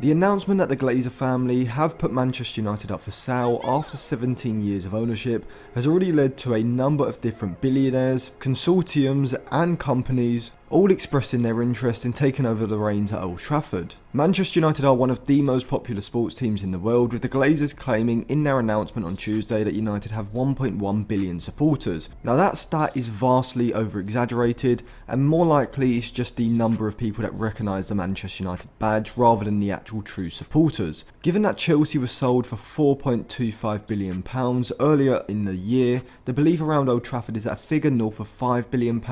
The announcement that the Glazer family have put Manchester United up for sale after 17 years of ownership has already led to a number of different billionaires, consortiums and companies all expressing their interest in taking over the reins at Old Trafford. Manchester United are one of the most popular sports teams in the world, with the Glazers claiming in their announcement on Tuesday that United have 1.1 billion supporters. Now that stat is vastly over-exaggerated, and more likely it's just the number of people that recognise the Manchester United badge rather than the actual true supporters. Given that Chelsea was sold for £4.25 billion earlier in the year, the belief around Old Trafford is that a figure north of £5 billion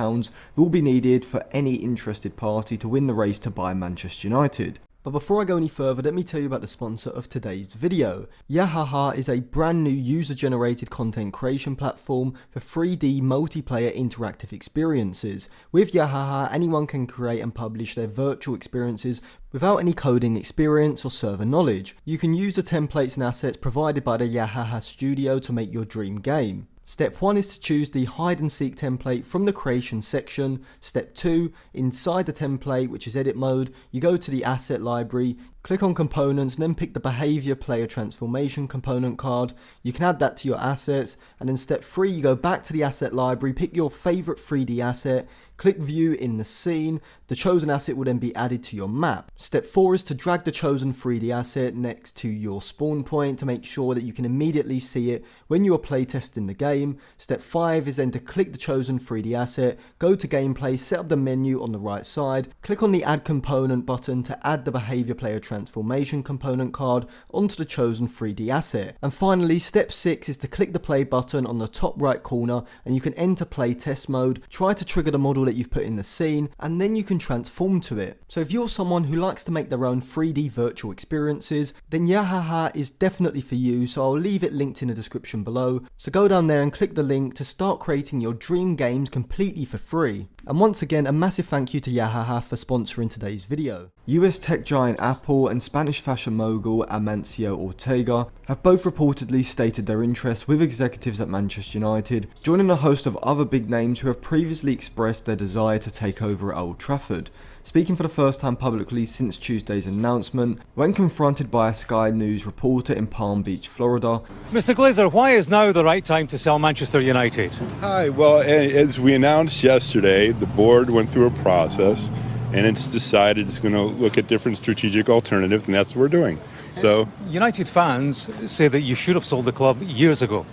will be needed for any interested party to win the race to buy Manchester United. But before I go any further, let me tell you about the sponsor of today's video. Yahaha is a brand new user-generated content creation platform for 3D multiplayer interactive experiences. With Yahaha, anyone can create and publish their virtual experiences without any coding experience or server knowledge. You can use the templates and assets provided by the Yahaha studio to make your dream game. Step 1 is to choose the hide and seek template from the creation section. Step 2, inside the template, which is edit mode, you go to the asset library, click on components and then pick the behavior player transformation component card. You can add that to your assets, and then step 3, you go back to the asset library, pick your favorite 3D asset, click view in the scene. The chosen asset will then be added to your map. Step 4 is to drag the chosen 3D asset next to your spawn point to make sure that you can immediately see it when you are playtesting the game. Step 5 is then to click the chosen 3D asset, go to gameplay, set up the menu on the right side, click on the add component button to add the behavior player transformation component card onto the chosen 3D asset. And finally, step 6 is to click the play button on the top right corner and you can enter play test mode, try to trigger the model that you've put in the scene, and then you can transform to it. So if you're someone who likes to make their own 3D virtual experiences, then Yahaha is definitely for you, so I'll leave it linked in the description below. So go down there and click the link to start creating your dream games completely for free. And once again, a massive thank you to Yahaha for sponsoring today's video. US tech giant Apple and Spanish fashion mogul Amancio Ortega have both reportedly stated their interest with executives at Manchester United, joining a host of other big names who have previously expressed their desire to take over at Old Trafford. Speaking for the first time publicly since Tuesday's announcement, when confronted by a Sky News reporter in Palm Beach, Florida. Mr. Glazer, why is now the right time to sell Manchester United? Hi, well, as we announced yesterday, the board went through a process and it's decided it's going to look at different strategic alternatives, and that's what we're doing. So, United fans say that you should have sold the club years ago.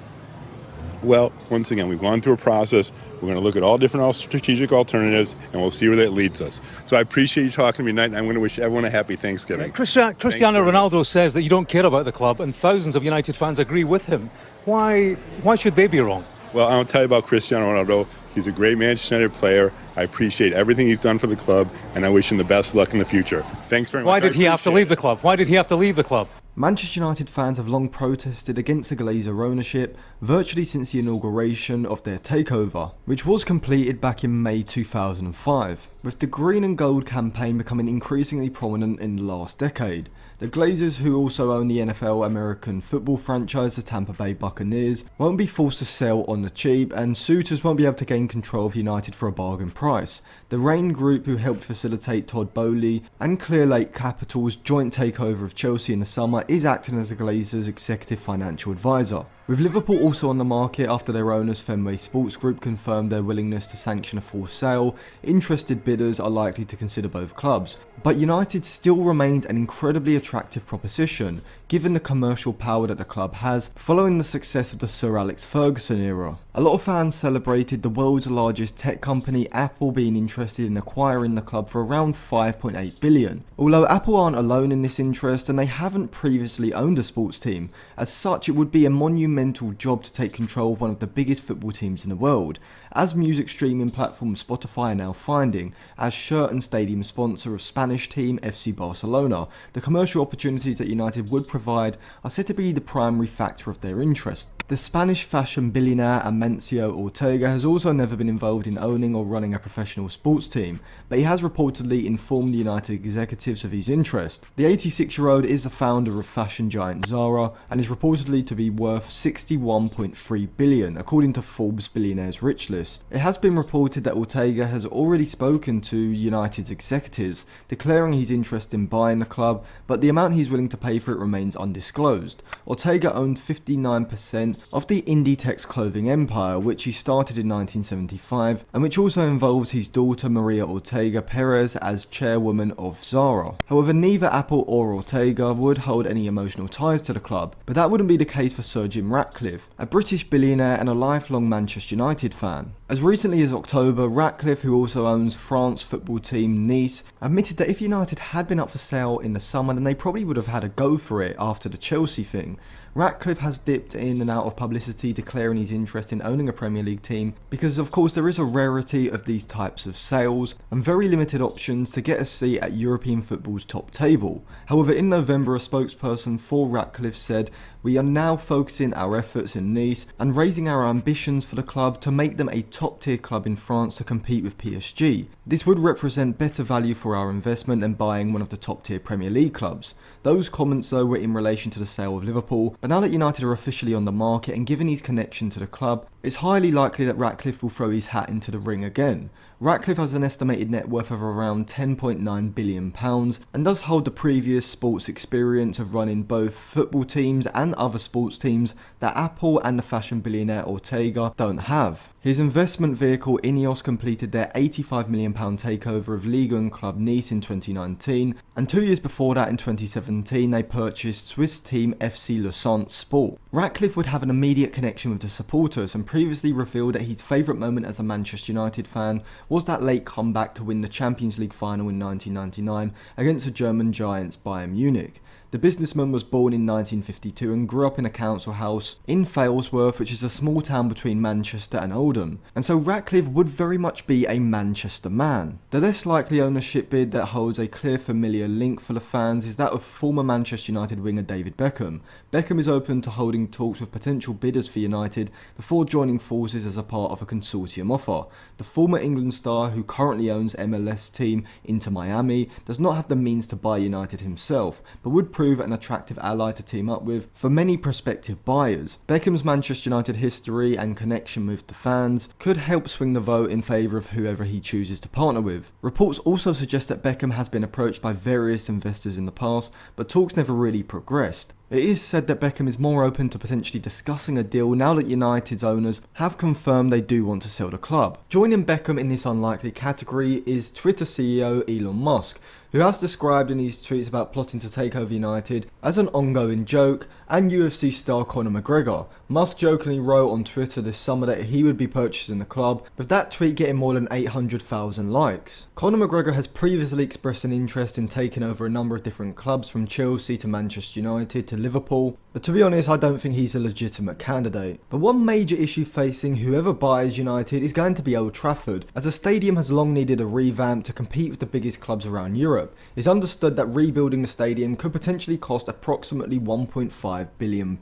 well, once again, we've gone through a process. We're going to look at all different strategic alternatives, and we'll see where that leads us. So I appreciate you talking to me tonight, and I'm going to wish everyone a happy Thanksgiving. Cristiano Ronaldo says that you don't care about the club, and thousands of United fans agree with him. Why should they be wrong? Well, I'll tell you about Cristiano Ronaldo. He's a great Manchester United player. I appreciate everything he's done for the club, and I wish him the best luck in the future. Thanks very much. Why did he have to leave the club? Why did he have to leave the club? Manchester United fans have long protested against the Glazer ownership virtually since the inauguration of their takeover, which was completed back in May 2005, with the green and gold campaign becoming increasingly prominent in the last decade. The Glazers, who also own the NFL American football franchise, the Tampa Bay Buccaneers, won't be forced to sell on the cheap, and suitors won't be able to gain control of United for a bargain price. The Rain Group, who helped facilitate Todd Boehly and Clear Lake Capital's joint takeover of Chelsea in the summer, is acting as the Glazers' executive financial advisor. With Liverpool also on the market after their owners Fenway Sports Group confirmed their willingness to sanction a forced sale, interested bidders are likely to consider both clubs. But United still remains an incredibly attractive proposition, given the commercial power that the club has following the success of the Sir Alex Ferguson era. A lot of fans celebrated the world's largest tech company, Apple, being interested in acquiring the club for around $5.8 billion. Although Apple aren't alone in this interest, and they haven't previously owned a sports team, as such it would be a monumental job to take control of one of the biggest football teams in the world, as music streaming platform Spotify are now finding. As shirt and stadium sponsor of Spanish team FC Barcelona, the commercial opportunities that United would provide are said to be the primary factor of their interest. The Spanish fashion billionaire Amancio Ortega has also never been involved in owning or running a professional sports team, but he has reportedly informed the United executives of his interest. The 86-year-old is the founder of fashion giant Zara and is reportedly to be worth 61.3 billion, according to Forbes Billionaires Rich List. It has been reported that Ortega has already spoken to United's executives, declaring his interest in buying the club, but the amount he's willing to pay for it remains undisclosed. Ortega owned 59% of the Inditex clothing empire, which he started in 1975, and which also involves his daughter Maria Ortega Perez as chairwoman of Zara. However, neither Apple or Ortega would hold any emotional ties to the club, but that wouldn't be the case for Sir Jim Ratcliffe, a British billionaire and a lifelong Manchester United fan. As recently as October, Ratcliffe, who also owns France football team Nice, admitted that if United had been up for sale in the summer, then they probably would have had a go for it after the Chelsea thing. Ratcliffe has dipped in and out of publicity, declaring his interest in owning a Premier League team because of course there is a rarity of these types of sales and very limited options to get a seat at European football's top table. However, in November, a spokesperson for Ratcliffe said, "We are now focusing our efforts in Nice and raising our ambitions for the club to make them a top tier club in France to compete with PSG. This would represent better value for our investment than buying one of the top tier Premier League clubs." Those comments though were in relation to the sale of Liverpool, but now that United are officially on the market and given his connection to the club, it's highly likely that Ratcliffe will throw his hat into the ring again. Ratcliffe has an estimated net worth of around £10.9 billion and does hold the previous sports experience of running both football teams and other sports teams that Apple and the fashion billionaire Ortega don't have. His investment vehicle Ineos completed their £85 million takeover of Ligue 1 club Nice in 2019, and 2 years before that in 2017 they purchased Swiss team FC Lausanne Sport. Ratcliffe would have an immediate connection with the supporters and previously revealed that his favourite moment as a Manchester United fan was that late comeback to win the Champions League final in 1999 against the German giants Bayern Munich. The businessman was born in 1952 and grew up in a council house in Failsworth, which is a small town between Manchester and Oldham, and so Ratcliffe would very much be a Manchester man. The less likely ownership bid that holds a clear familiar link for the fans is that of former Manchester United winger David Beckham. Beckham is open to holding talks with potential bidders for United before joining forces as a part of a consortium offer. The former England star, who currently owns MLS team Inter Miami, does not have the means to buy United himself, but would prove an attractive ally to team up with for many prospective buyers. Beckham's Manchester United history and connection with the fans could help swing the vote in favour of whoever he chooses to partner with. Reports also suggest that Beckham has been approached by various investors in the past, but talks never really progressed. It is said that Beckham is more open to potentially discussing a deal now that United's owners have confirmed they do want to sell the club. Joining Beckham in this unlikely category is Twitter CEO Elon Musk, who has described in his tweets about plotting to take over United as an ongoing joke, and UFC star Conor McGregor. Musk jokingly wrote on Twitter this summer that he would be purchasing the club, with that tweet getting more than 800,000 likes. Conor McGregor has previously expressed an interest in taking over a number of different clubs from Chelsea to Manchester United to Liverpool, but to be honest I don't think he's a legitimate candidate. But one major issue facing whoever buys United is going to be Old Trafford, as the stadium has long needed a revamp to compete with the biggest clubs around Europe. It's understood that rebuilding the stadium could potentially cost approximately £1.5 billion,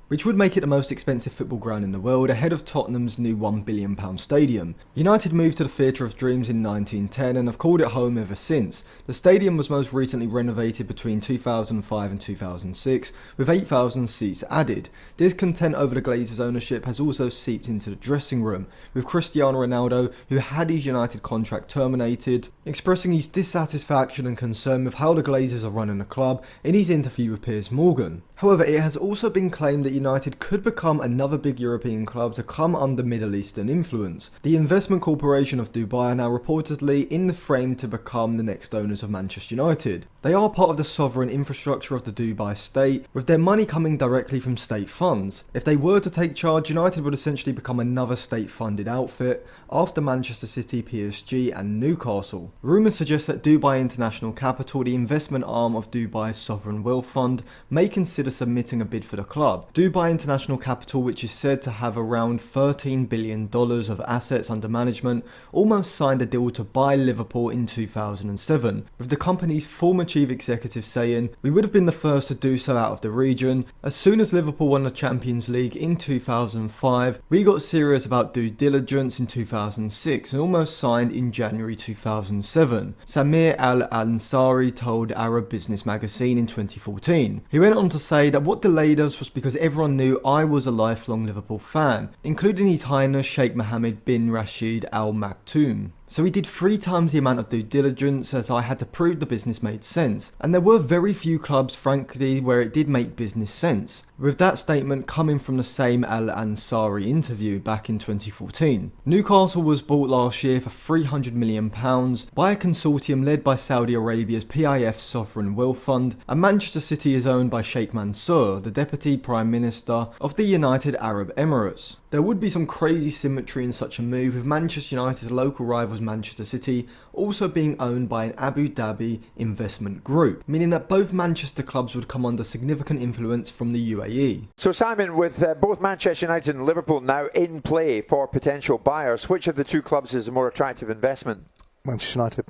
which would make it the most expensive football ground in the world, ahead of Tottenham's new £1 billion stadium. United moved to the Theatre of Dreams in 1910 and have called it home ever since. The stadium was most recently renovated between 2005 and 2006, with 8,000 seats added. Discontent over the Glazers' ownership has also seeped into the dressing room, with Cristiano Ronaldo, who had his United contract terminated, expressing his dissatisfaction and concern with how the Glazers are running the club in his interview with Piers Morgan. However, it has also been claimed that United could become another big European club to come under Middle Eastern influence. The Investment Corporation of Dubai are now reportedly in the frame to become the next owners of Manchester United. They are part of the sovereign infrastructure of the Dubai state, with their money coming directly from state funds. If they were to take charge, United would essentially become another state-funded outfit after Manchester City, PSG and Newcastle. Rumours suggest that Dubai International Capital, the investment arm of Dubai's sovereign wealth fund, may consider submitting a bid for the club. Dubai International Capital, which is said to have around $13 billion of assets under management, almost signed a deal to buy Liverpool in 2007, with the company's former chief executive saying, "We would have been the first to do so out of the region. As soon as Liverpool won the Champions League in 2005, we got serious about due diligence in 2006 and almost signed in January 2007, Samir Al-Ansari told Arab Business Magazine in 2014. He went on to say that what delayed us was because everyone knew I was a lifelong Liverpool fan, including His Highness Sheikh Mohammed bin Rashid Al Maktoum. So we did 3 times the amount of due diligence as I had to prove the business made sense. And there were very few clubs, frankly, where it did make business sense. With that statement coming from the same Al-Ansari interview back in 2014. Newcastle was bought last year for £300 million by a consortium led by Saudi Arabia's PIF Sovereign Wealth Fund, and Manchester City is owned by Sheikh Mansour, the Deputy Prime Minister of the United Arab Emirates. There would be some crazy symmetry in such a move, with Manchester United's local rivals Manchester City also being owned by an Abu Dhabi investment group, meaning that both Manchester clubs would come under significant influence from the UAE. So Simon, with both Manchester United and Liverpool now in play for potential buyers, which of the 2 clubs is a more attractive investment? Manchester United.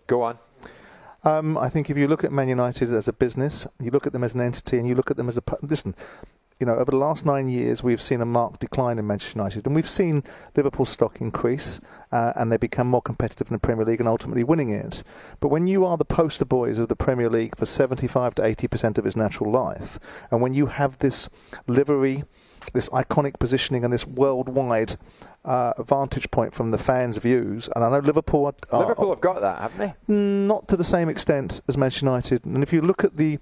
Go on. I think if you look at Man United as a business, you look at them as an entity, and you look at them as a... Listen, you know, over the last 9 years, we've seen a marked decline in Manchester United, and we've seen Liverpool stock increase, and they become more competitive in the Premier League and ultimately winning it. But when you are the poster boys of the Premier League for 75 to 80% of its natural life, and when you have this livery, this iconic positioning, and this worldwide vantage point from the fans' views, and I know Liverpool have got that, haven't they? Not to the same extent as Manchester United. And if you look at the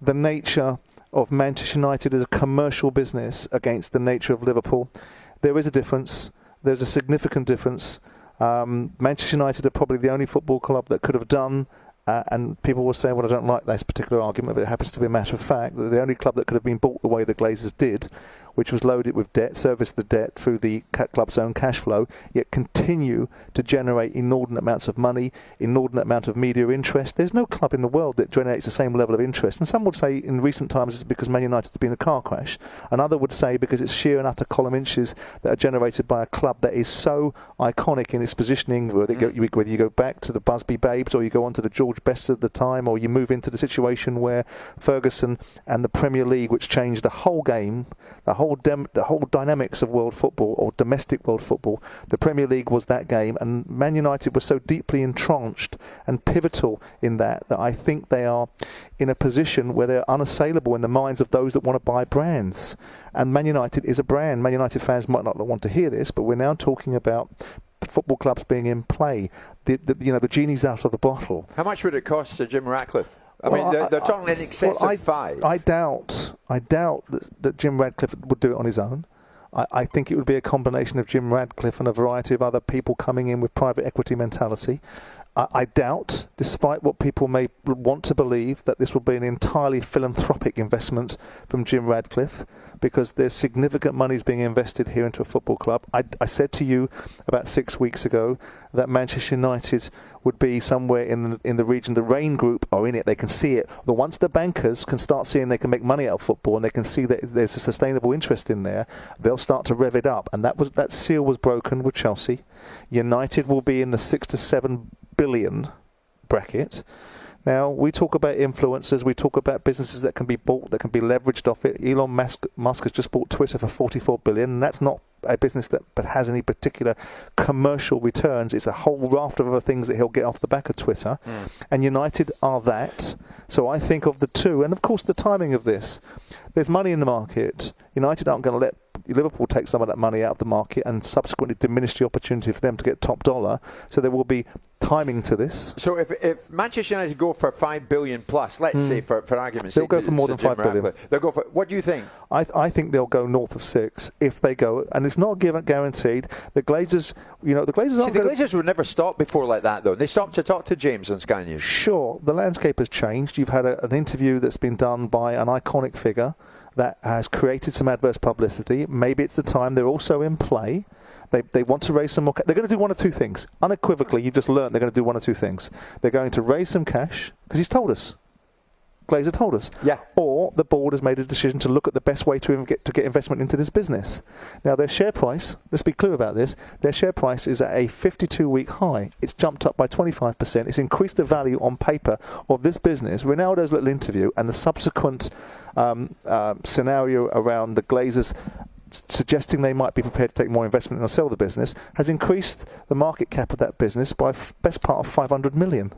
nature of Manchester United as a commercial business against the nature of Liverpool, there is a difference. There's a significant difference. Manchester United are probably the only football club that could have done, and people will say, well, I don't like this particular argument, but it happens to be a matter of fact, that the only club that could have been bought the way the Glazers did, which was loaded with debt, serviced the debt through the club's own cash flow, yet continue to generate inordinate amounts of money, inordinate amount of media interest. There's no club in the world that generates the same level of interest. And some would say in recent times it's because Man United has been a car crash. Another would say because it's sheer and utter column inches that are generated by a club that is so iconic in its positioning, whether you go back to the Busby Babes or you go on to the George Bests of the time, or you move into the situation where Ferguson and the Premier League, which changed the whole game, the whole dynamics of world football, or domestic world football. The Premier League was that game, and Man United was so deeply entrenched and pivotal in that I think they are in a position where they're unassailable in the minds of those that want to buy brands. And Man United is a brand. Man United fans might not want to hear this, but we're now talking about football clubs being in play. The genie's out of the bottle. How much would it cost to Jim Ratcliffe? I mean, they're talking in excess of 5. I doubt that Jim Ratcliffe would do it on his own. I think it would be a combination of Jim Ratcliffe and a variety of other people coming in with private equity mentality. I doubt, despite what people may want to believe, that this will be an entirely philanthropic investment from Jim Ratcliffe, because there's significant monies being invested here into a football club. I said to you about 6 weeks ago that Manchester United would be somewhere in the region. The Rain Group are in it. They can see it. But once the bankers can start seeing they can make money out of football, and they can see that there's a sustainable interest in there, they'll start to rev it up. And that seal was broken with Chelsea. United will be in the 6 to 7 billion bracket. Now, we talk about influencers, we talk about businesses that can be bought, that can be leveraged off it. Elon Musk has just bought Twitter for 44 billion, and that's not a business that has any particular commercial returns. It's a whole raft of other things that he'll get off the back of Twitter. And United are that. So I think of the two, and of course the timing of this. There's money in the market. United aren't going to let Liverpool take some of that money out of the market and subsequently diminish the opportunity for them to get top dollar. So there will be timing to this. So if Manchester United go for 5 billion plus, let's say for argument's sake, they'll go for more than 5 billion. They'll go for. What do you think? I think they'll go north of 6 if they go, and it's not guaranteed. The Glazers, the Glazers would never stop before like that, though. They stopped to talk to James on Sky News. Sure, the landscape has changed. You've had an interview that's been done by an iconic figure that has created some adverse publicity. Maybe it's the time. They're also in play. They want to raise some more. They're going to do one of two things. Unequivocally, you've just learned they're going to do one of two things. They're going to raise some cash, because he's told us. Glazer told us. Yeah. Or the board has made a decision to look at the best way to get investment into this business. Now, their share price, let's be clear about this, their share price is at a 52-week high. It's jumped up by 25%. It's increased the value on paper of this business. Ronaldo's little interview and the subsequent scenario around the Glazers suggesting they might be prepared to take more investment and sell the business has increased the market cap of that business by best part of 500 million.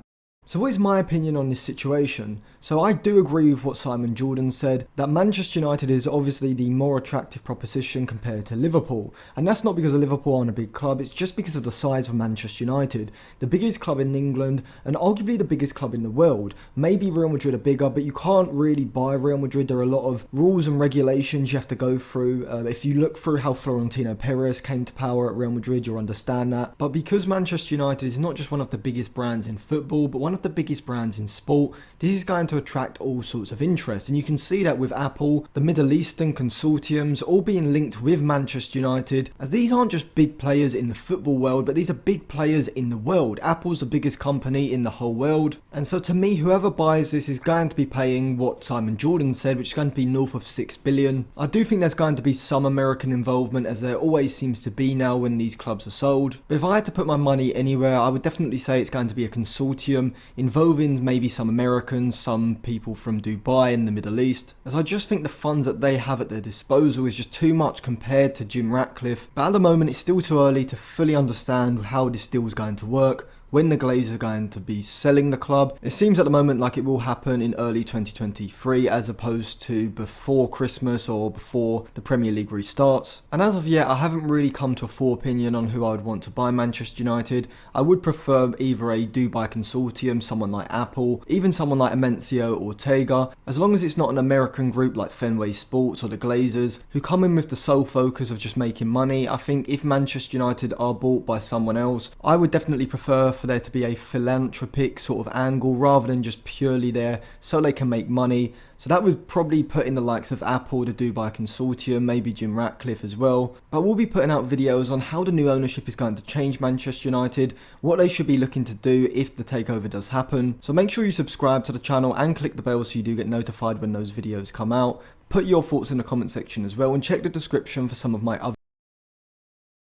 So what is my opinion on this situation? So I do agree with what Simon Jordan said, that Manchester United is obviously the more attractive proposition compared to Liverpool. And that's not because of Liverpool aren't a big club, it's just because of the size of Manchester United. The biggest club in England, and arguably the biggest club in the world. Maybe Real Madrid are bigger, but you can't really buy Real Madrid. There are a lot of rules and regulations you have to go through. If you look through how Florentino Perez came to power at Real Madrid, you'll understand that. But because Manchester United is not just one of the biggest brands in football, but one of the biggest brands in sport, this is going to attract all sorts of interest. And you can see that with Apple, the Middle Eastern consortiums all being linked with Manchester United, as these aren't just big players in the football world, but these are big players in the world. Apple's the biggest company in the whole world. And so to me, whoever buys this is going to be paying what Simon Jordan said, which is going to be north of 6 billion. I do think there's going to be some American involvement, as there always seems to be now when these clubs are sold. But if I had to put my money anywhere, I would definitely say it's going to be a consortium involving maybe some Americans, some people from Dubai and the Middle East, as I just think the funds that they have at their disposal is just too much compared to Jim Ratcliffe. But at the moment it's still too early to fully understand how this deal is going to work, when the Glazers are going to be selling the club. It seems at the moment like it will happen in early 2023 as opposed to before Christmas or before the Premier League restarts. And as of yet, I haven't really come to a full opinion on who I would want to buy Manchester United. I would prefer either a Dubai consortium, someone like Apple, even someone like Amancio or Ortega, as long as it's not an American group like Fenway Sports or the Glazers, who come in with the sole focus of just making money. I think if Manchester United are bought by someone else, I would definitely prefer for there to be a philanthropic sort of angle rather than just purely there so they can make money. So that would probably put in the likes of Apple, the Dubai consortium, maybe Jim Ratcliffe as well. But we'll be putting out videos on how the new ownership is going to change Manchester United, what they should be looking to do if the takeover does happen. So make sure you subscribe to the channel and click the bell so you do get notified when those videos come out. Put your thoughts in the comment section as well, and check the description for some of my other